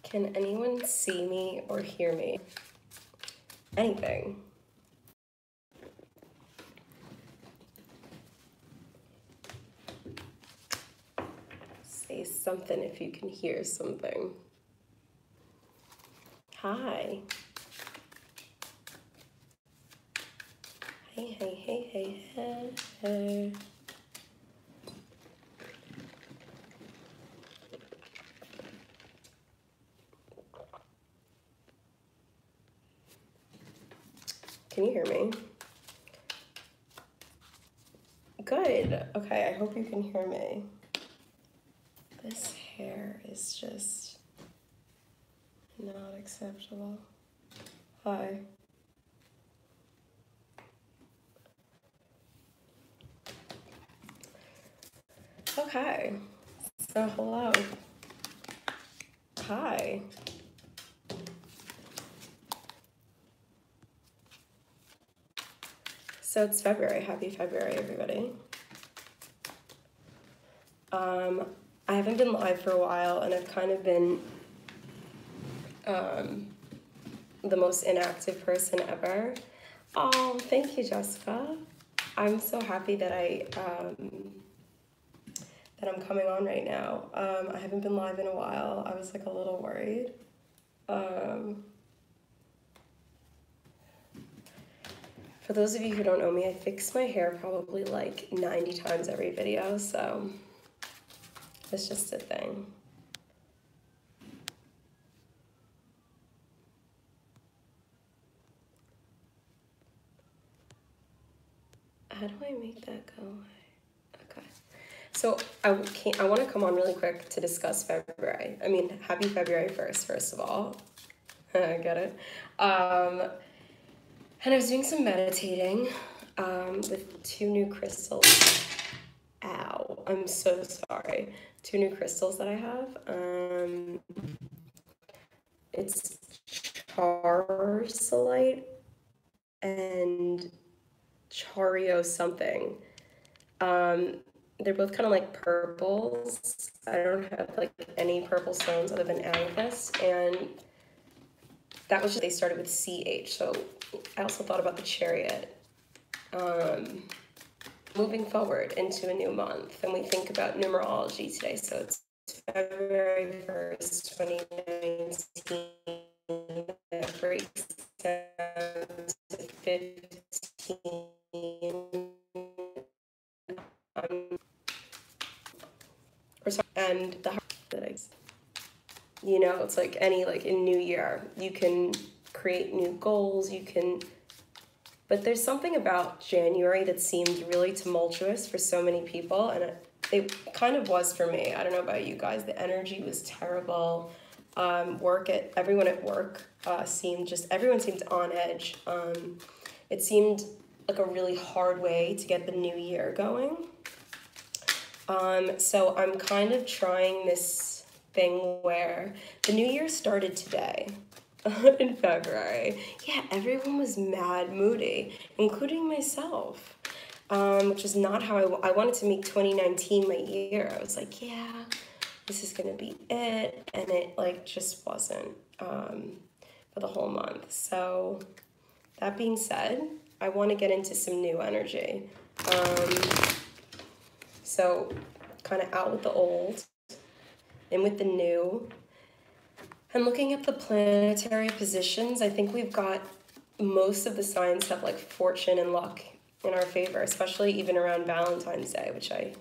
Can anyone see me or hear me? Anything? Say something if you can hear something. Hi. Hey, hey, hey, hey, hey, hey. Can you hear me? Good. Okay, I hope you can hear me. This hair is just not acceptable. Hi. Okay. So hello. Hi. So it's February. Happy February, everybody. I haven't been live for a while, and I've kind of been the most inactive person ever. Oh, thank you, Jessica. I'm so happy that I'm coming on right now. I haven't been live in a while. I was like a little worried. For those of you who don't know me, I fix my hair probably like 90 times every video, so it's just a thing. How do I make that go away? Okay. So I want to come on really quick to discuss February. I mean, happy February 1st, first of all. I get it. And I was doing some meditating with 2 new crystals. Ow, I'm so sorry. 2 new crystals that I have. It's charsolite and chario something. They're both kind of like purples. I don't have like any purple stones other than amethyst, and that was just, they started with CH, so I also thought about the chariot. Moving forward into a new month, and we think about numerology today, so it's February 1st, 2019, that breaks down to 15. And the it's like any, like in New Year, you can create new goals, but there's something about January that seemed really tumultuous for so many people, and it kind of was for me. I don't know about you guys, the energy was terrible. Everyone at work everyone seemed on edge. It seemed like a really hard way to get the new year going. So I'm kind of trying this thing where the new year started today in February. Yeah, everyone was mad moody, including myself, which is not how I wanted to make 2019 my year. I was like, yeah, this is gonna be it, and it like just wasn't for the whole month. So that being said, I want to get into some new energy. So kind of out with the old, in with the new. And looking at the planetary positions, I think we've got most of the signs have like fortune and luck in our favor, especially even around Valentine's Day, which I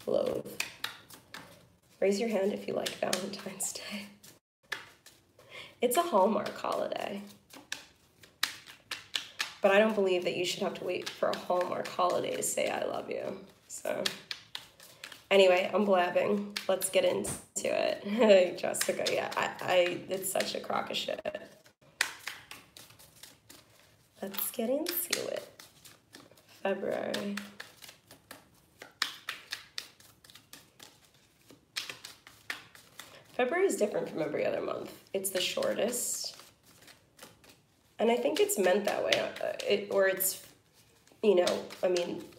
loathe. Raise your hand if you like Valentine's Day. It's a Hallmark holiday. But I don't believe that you should have to wait for a Hallmark holiday to say I love you. So anyway, I'm blabbing. Let's get into it. Hey, Jessica, yeah, it's such a crock of shit. Let's get into it. February. February is different from every other month. It's the shortest. And I think it's meant that way.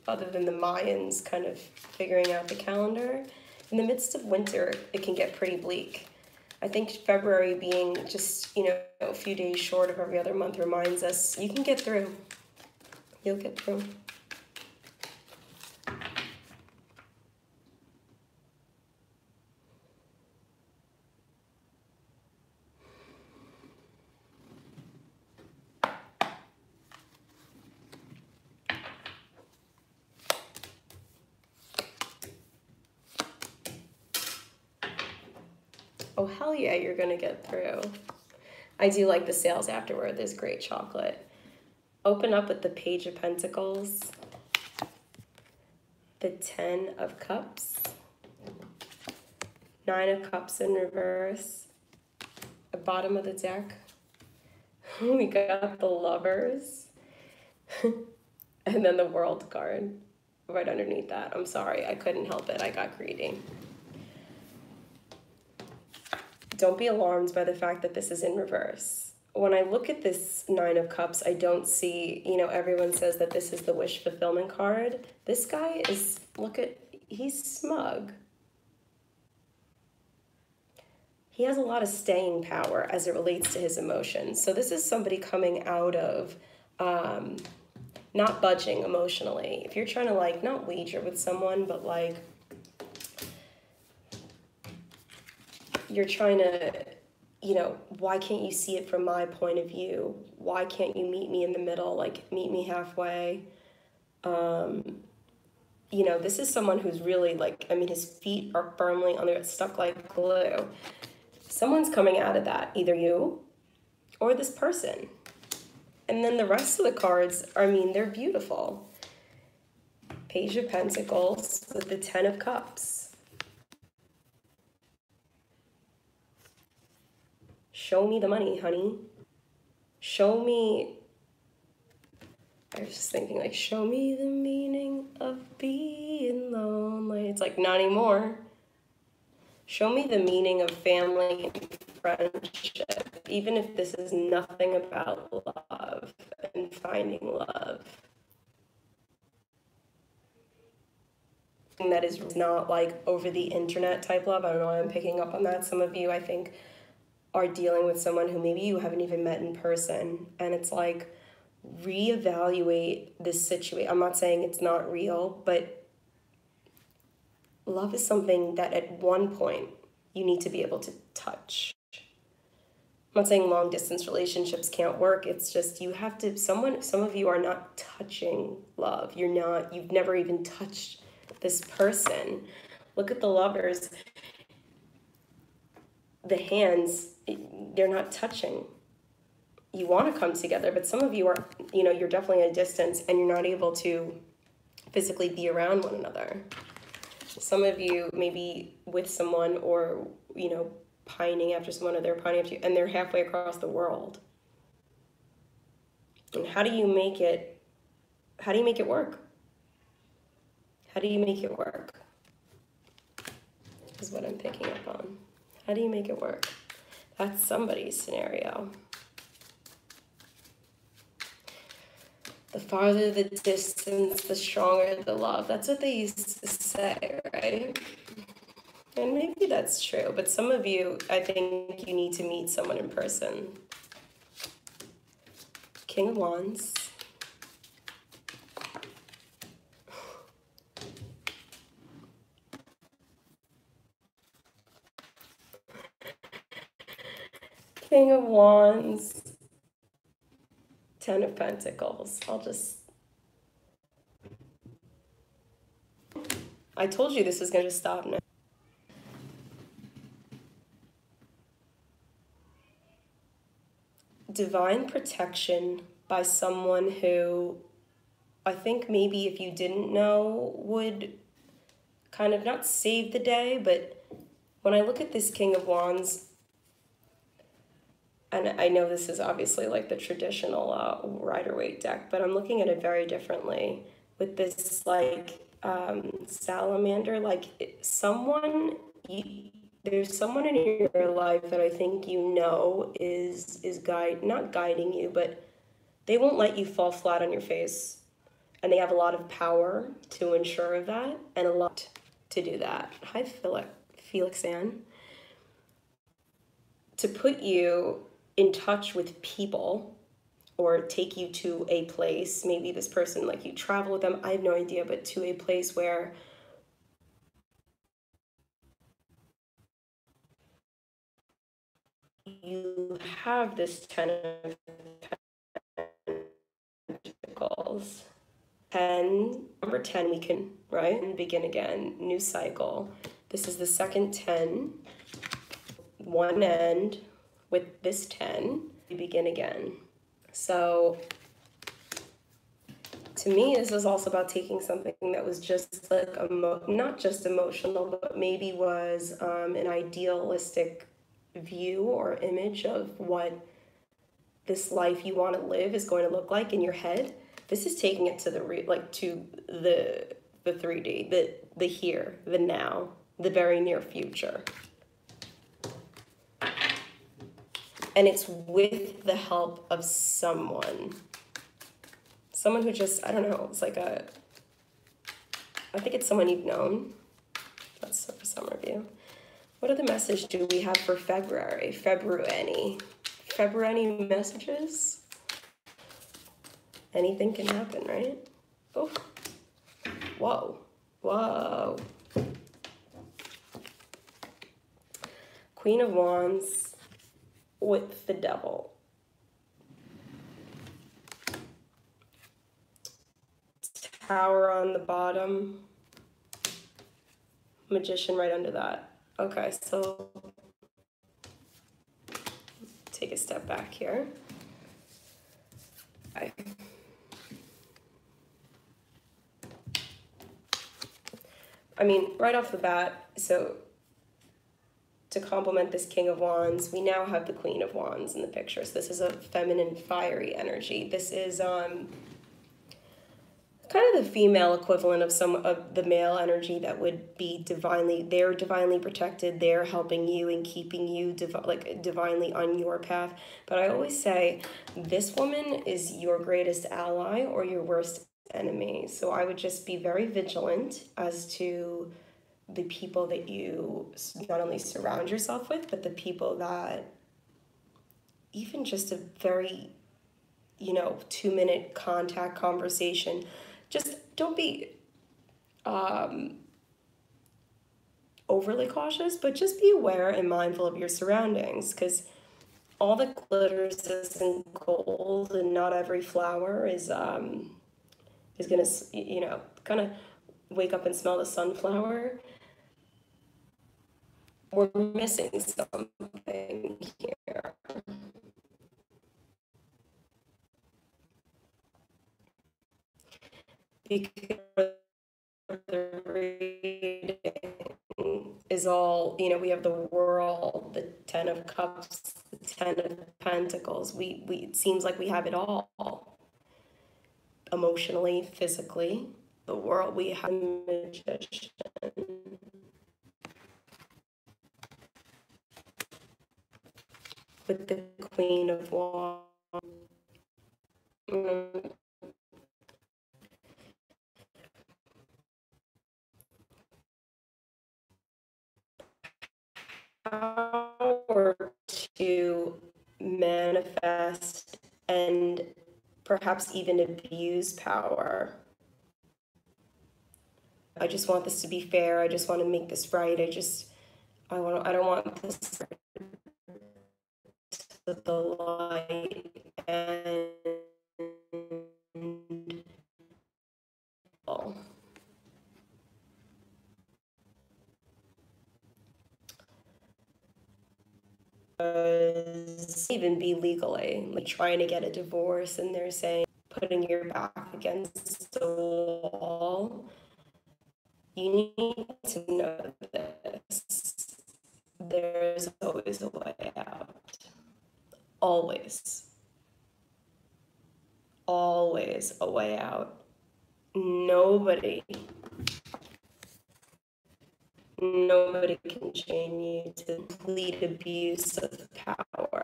Other than the Mayans kind of figuring out the calendar, in the midst of winter, it can get pretty bleak. I think February being just, you know, a few days short of every other month reminds us you can get through. You'll get through. Oh, hell yeah, you're gonna get through. I do like the sales afterward. There's great chocolate. Open up with the Page of Pentacles, the 10 of Cups, 9 of Cups in reverse, the bottom of the deck. We got the Lovers, and then the World card right underneath that. I'm sorry, I couldn't help it. I got greedy. Don't be alarmed by the fact that this is in reverse. When I look at this 9 of Cups, I don't see, you know, everyone says that this is the wish fulfillment card. This guy is, look at, he's smug. He has a lot of staying power as it relates to his emotions. So this is somebody coming out of not budging emotionally. If you're trying to like, not wager with someone, but like, you're trying to, you know, why can't you see it from my point of view? Why can't you meet me in the middle? Like, meet me halfway. You know, this is someone who's really like, I mean, his feet are firmly on there, stuck like glue. Someone's coming out of that, either you or this person. And then the rest of the cards, I mean, they're beautiful. Page of Pentacles with the 10 of Cups. Show me the money, honey. Show me, I was just thinking like, show me the meaning of being lonely. It's like, not anymore. Show me the meaning of family and friendship, even if this is nothing about love and finding love. And that is not like over the internet type love. I don't know why I'm picking up on that. Some of you, I think, are dealing with someone who maybe you haven't even met in person. And it's like, reevaluate this situation. I'm not saying it's not real, but love is something that at one point you need to be able to touch. I'm not saying long distance relationships can't work. It's just you have to, some of you are not touching love. You've never even touched this person. Look at the Lovers. The hands, they're not touching. You want to come together, but some of you are, you know, you're definitely at a distance and you're not able to physically be around one another. Some of you may be with someone or, you know, pining after someone, or they're pining after you, and they're halfway across the world. And how do you make it work? How do you make it work? Is what I'm picking up on. How do you make it work? That's somebody's scenario. The farther the distance, the stronger the love. That's what they used to say, right? And maybe that's true, but some of you, I think you need to meet someone in person. King of Wands. King of Wands. 10 of Pentacles. I told you this was going to stop now. Divine protection by someone who I think maybe if you didn't know would kind of not save the day, but when I look at this King of Wands, and I know this is obviously like the traditional Rider-Waite deck, but I'm looking at it very differently with this like salamander, like there's someone in your life that I think you know is not guiding you, but they won't let you fall flat on your face. And they have a lot of power to ensure of that and a lot to do that. Hi, Felix Ann. to put you in touch with people or take you to a place. Maybe this person, like, you travel with them, I have no idea, but to a place where you have this 10 of pentacles. 10, number 10, we can, right? And begin again, new cycle. This is the second 10, one end with this 10, we begin again. So to me, this is also about taking something that was just like, not just emotional, but maybe was an idealistic view or image of what this life you want to live is going to look like in your head. This is taking it to the to the 3D, the here, the now, the very near future. And it's with the help of someone who just, I don't know, it's like I think it's someone you've known. That's for some of you. What other message do we have for February? February messages? Anything can happen, right? Oh, whoa, whoa. Queen of Wands with the Devil. Tower on the bottom. Magician right under that. Okay, so take a step back here. Okay. I mean, right off the bat, so to complement this King of Wands, we now have the Queen of Wands in the picture. So this is a feminine, fiery energy. This is kind of the female equivalent of some of the male energy that would be they're divinely protected. They're helping you and keeping you divinely on your path. But I always say this woman is your greatest ally or your worst enemy. So I would just be very vigilant as to the people that you not only surround yourself with, but the people that even just a very, 2-minute contact conversation, just don't be overly cautious, but just be aware and mindful of your surroundings, because all that glitters isn't gold, and not every flower is gonna, kind of wake up and smell the sunflower. We're missing something here. Because the reading is all, we have the World, the 10 of Cups, the 10 of Pentacles. It seems like we have it all. Emotionally, physically. The World, we have the Magician. With the Queen of Wands. Power to manifest and perhaps even abuse power. I just want this to be fair. I just want to make this right. I don't want this to the light and even be legally, like trying to get a divorce, and they're saying putting your back against the wall. You need to know this. There's always a way out. Always. Always a way out. Nobody can chain you to complete abuse of power.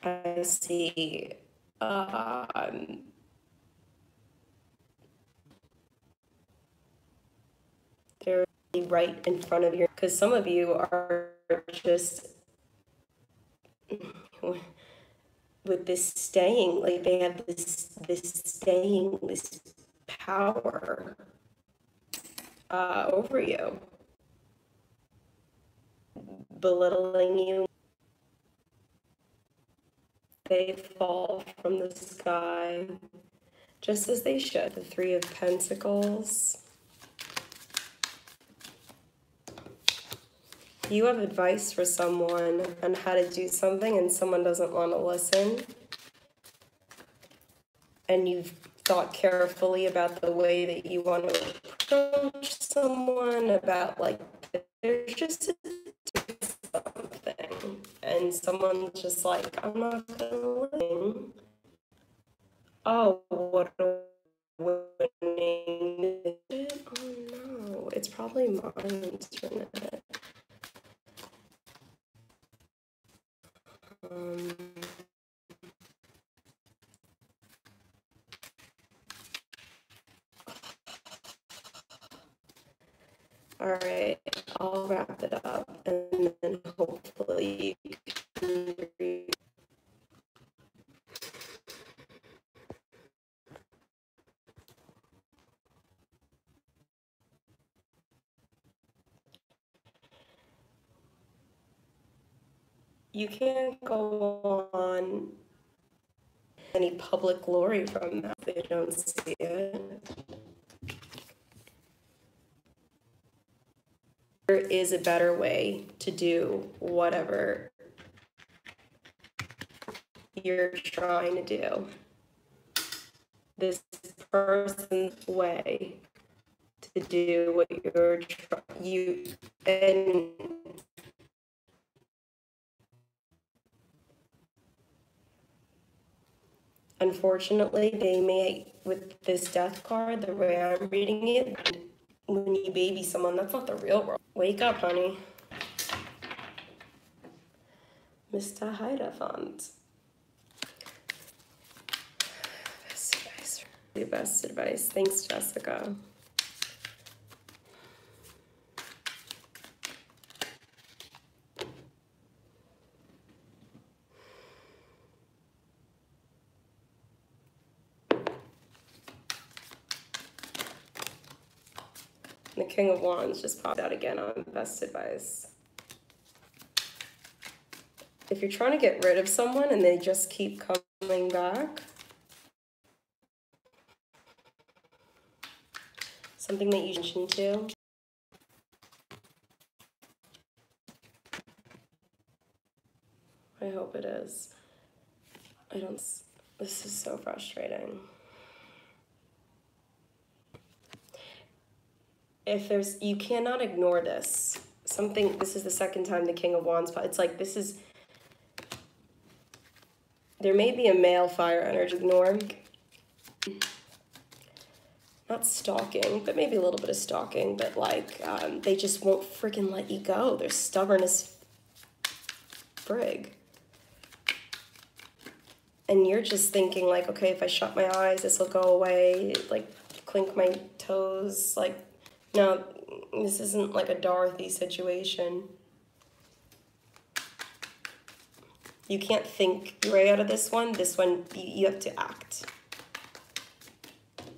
I see they're right in front of you, because some of you are just with this staying, like they have this power over you, belittling you. They fall from the sky, just as they should. The Three of Pentacles. You have advice for someone on how to do something and someone doesn't want to listen. And you've thought carefully about the way that you want to approach someone, about like, there's just something. And someone's just like, I'm not going to listen. Oh, what a winning. Oh no, it's probably mine internet. All right, I'll wrap it up and then hopefully you can read. You can't go on any public glory from that. They don't see it. There is a better way to do whatever you're trying to do. This person's way to do what you're and unfortunately, they may, with this death card, the way I'm reading it, when you baby someone, that's not the real world. Wake up, honey. Mr. Hierophant. Best advice. The best advice. Thanks, Jessica. The King of Wands just popped out again on best advice. If you're trying to get rid of someone and they just keep coming back, something that you should listen to. I hope it is. This is so frustrating. You cannot ignore this. This is the second time the King of Wands, it's like there may be a male fire energy ignore. Not stalking, but maybe a little bit of stalking, but like, they just won't freaking let you go. They're stubborn as frig. And you're just thinking like, okay, if I shut my eyes, this will go away, like clink my toes, like, no, this isn't like a Dorothy situation. You can't think your way out of this one. This one, you have to act.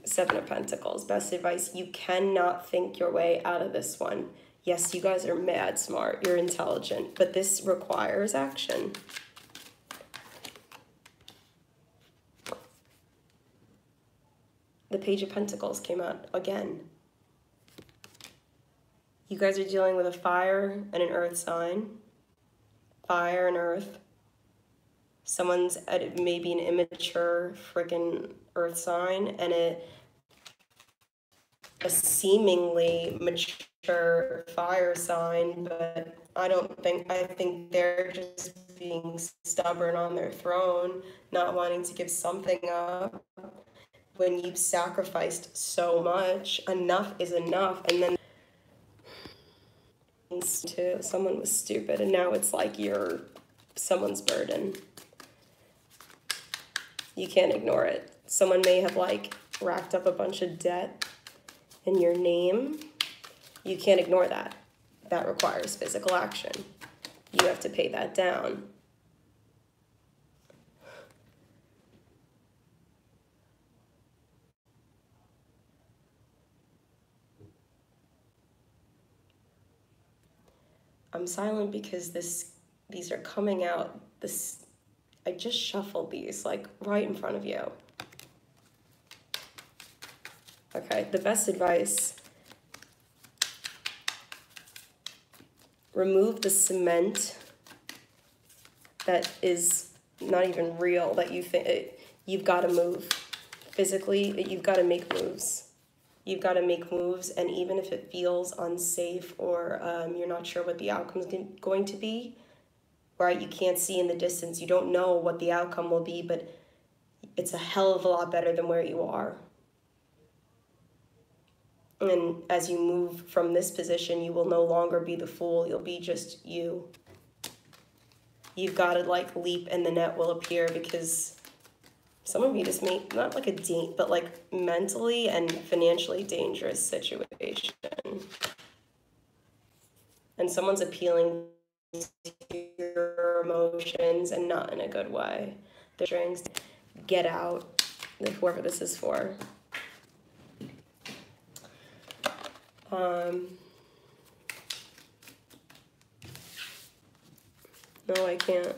Seven of Pentacles, best advice. You cannot think your way out of this one. Yes, you guys are mad smart. You're intelligent, but this requires action. The Page of Pentacles came out again. You guys are dealing with a fire and an earth sign. Fire and earth. Someone's at maybe an immature freaking earth sign and a seemingly mature fire sign, but I think they're just being stubborn on their throne, not wanting to give something up. When you've sacrificed so much, enough is enough, and then someone was stupid, and now it's like you're someone's burden. You can't ignore it. Someone may have like racked up a bunch of debt in your name. You can't ignore that. That requires physical action. you have to pay that down. I'm silent because these are coming out. I just shuffled these like right in front of you. Okay, the best advice: remove the cement that is not even real, that you think you've got to move. Physically, you've got to make moves. You've got to make moves, and even if it feels unsafe or you're not sure what the outcome is going to be, right? You can't see in the distance. You don't know what the outcome will be, but it's a hell of a lot better than where you are. And as you move from this position, you will no longer be the fool. You'll be just you. You've got to like leap and the net will appear, because some of you just made not like a but like mentally and financially dangerous situation. And someone's appealing to your emotions and not in a good way. The strings, get out, whoever this is for. No, I can't.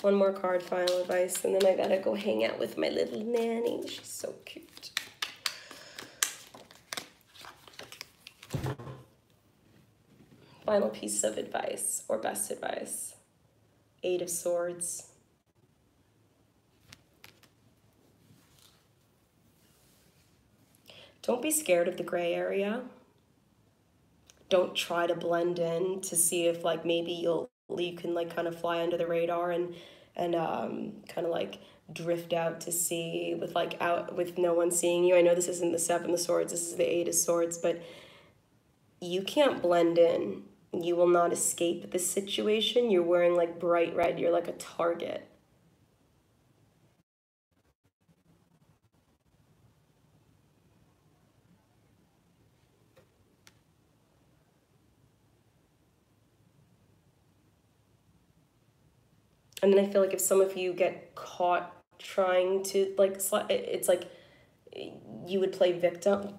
One more card, final advice, and then I gotta go hang out with my little nanny. She's so cute. Final piece of advice, or best advice. Eight of Swords. Don't be scared of the gray area. Don't try to blend in to see if like maybe you can like kind of fly under the radar and kind of like drift out to sea with no one seeing you. I know this isn't the Seven of Swords, this is the Eight of Swords, but you can't blend in. You will not escape this situation. You're wearing like bright red. You're like a target. And then I feel like if some of you get caught trying to like, it's like you would play victim.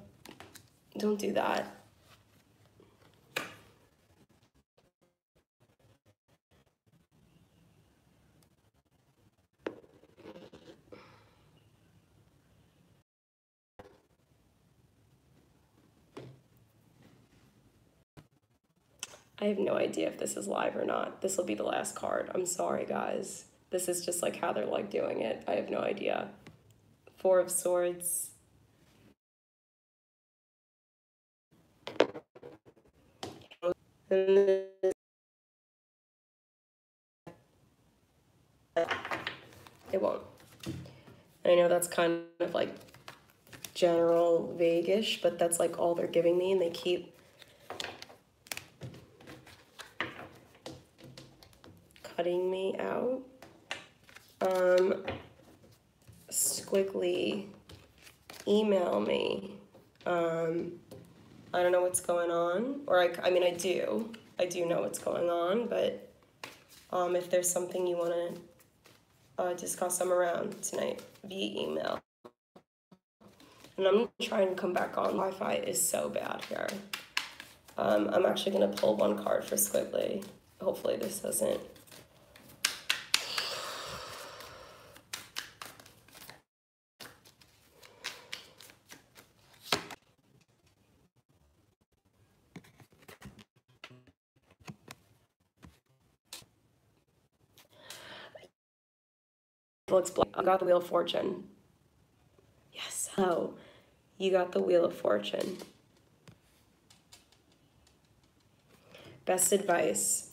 Don't do that. I have no idea if this is live or not. This will be the last card. I'm sorry, guys. This is just like how they're like doing it. I have no idea. Four of Swords. And it won't. And I know that's kind of like general vague-ish, but that's like all they're giving me, and they keep cutting me out. Squiggly, email me. I don't know what's going on, or I mean I do know what's going on, but if there's something you want to discuss, I'm around tonight via email. And I'm going to try and come back on. Wi-Fi is so bad here. I'm actually going to pull one card for Squiggly. Hopefully this doesn't. I got the Wheel of Fortune. Yes, hello. You got the Wheel of Fortune. Best advice.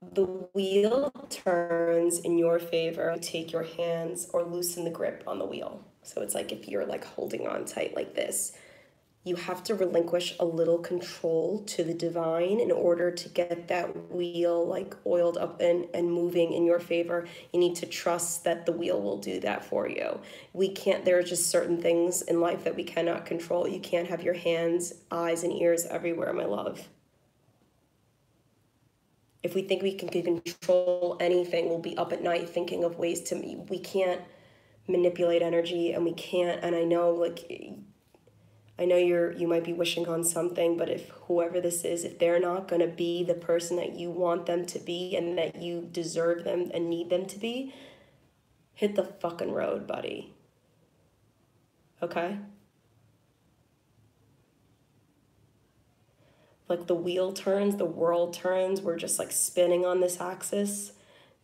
The wheel turns in your favor. You take your hands or loosen the grip on the wheel. So it's like if you're like holding on tight like this, you have to relinquish a little control to the divine in order to get that wheel like oiled up and moving in your favor. You need to trust that the wheel will do that for you. There are just certain things in life that we cannot control. You can't have your hands, eyes, and ears everywhere, my love. If we think we can control anything, we'll be up at night thinking of ways to, we can't manipulate energy, and we can't, and I know, like, I know you might be wishing on something, but if whoever this is, if they're not going to be the person that you want them to be and that you deserve them and need them to be, hit the fucking road, buddy. Okay? Like the wheel turns, the world turns, we're just like spinning on this axis.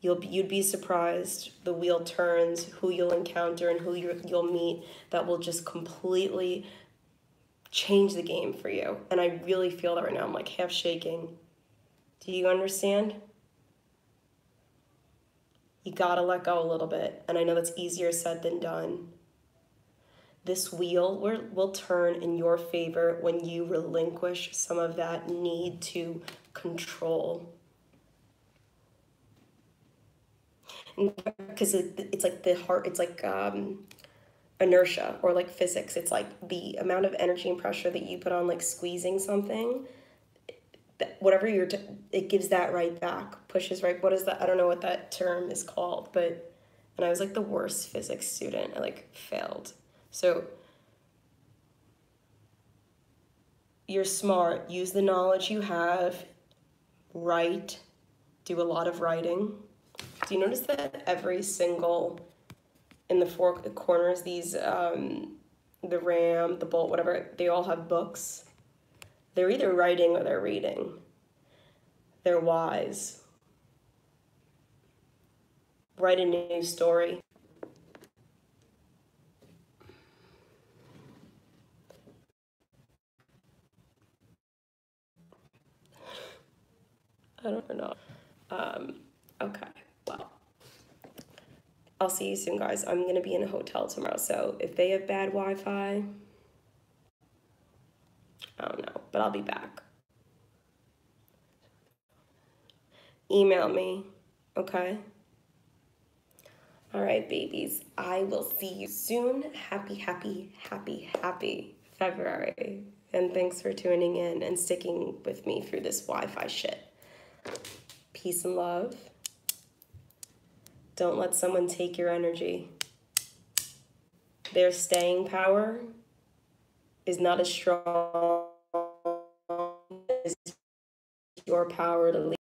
You'd be surprised. The wheel turns, who you'll encounter and who you'll meet that will just completely change the game for you. And I really feel that right now. I'm like half shaking. Do you understand? You gotta let go a little bit. And I know that's easier said than done. This wheel will turn in your favor when you relinquish some of that need to control. Because it's like the heart, it's like inertia, or like physics. It's like the amount of energy and pressure that you put on like squeezing something, whatever it gives that right back, pushes right. What is that? I don't know what that term is called, but, and I was like the worst physics student. I like failed. So you're smart, use the knowledge you have, write, do a lot of writing. Do you notice that every single, in the four corners, these, the ram, the bolt, whatever, they all have books. They're either writing or they're reading. They're wise. Write a new story. I don't know. Okay, well, I'll see you soon, guys. I'm gonna be in a hotel tomorrow, so if they have bad Wi-Fi, I don't know, but I'll be back. Email me, okay? All right, babies. I will see you soon. Happy, happy, happy, happy February. And thanks for tuning in and sticking with me through this Wi-Fi shit. Peace and love. Don't let someone take your energy. Their staying power is not as strong as your power to leave.